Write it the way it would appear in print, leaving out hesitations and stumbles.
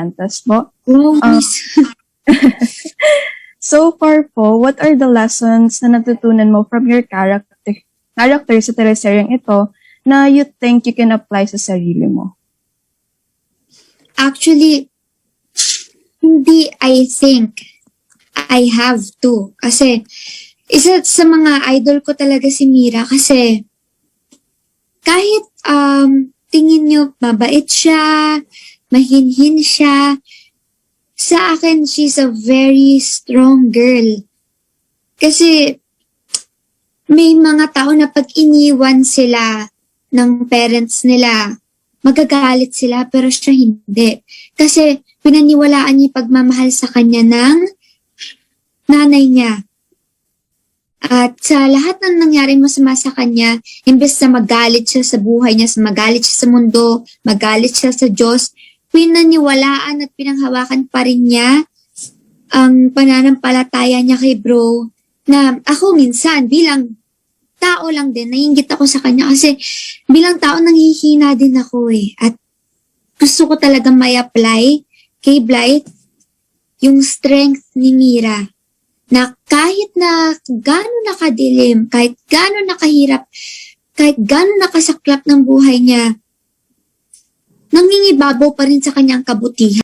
Dantas po. Wow, Um, miss. So far po, what are the lessons na natutunan mo from your character sa teleseryeng ito na you think you can apply sa sarili mo? Actually, hindi I think. I have to. Kasi, isa sa mga idol ko talaga si Mira kasi kahit tingin nyo mabait siya, mahinhin siya, sa akin, she's a very strong girl. Kasi, may mga tao na pag iniwan sila ng parents nila, magagalit sila, pero siya hindi. Kasi, pinaniwalaan niya yung pagmamahal sa kanya ng nanay niya. At sa lahat ng nangyaring masama sa kanya, imbes na magalit siya sa buhay niya, magalit siya sa mundo, magalit siya sa Diyos, pinaniwalaan at pinanghawakan pa rin niya ang pananampalataya niya kay bro. Na ako minsan, bilang tao lang din, naiinggit ako sa kanya kasi bilang tao nanghihina din ako eh. At gusto ko talagang may apply kay Blythe yung strength ni Mira. Na kahit na gano'n nakadilim, kahit gano'n nakahirap, kahit gano'n nakasaklap ng buhay niya, nangingibabaw pa rin sa kanyang kabutihan.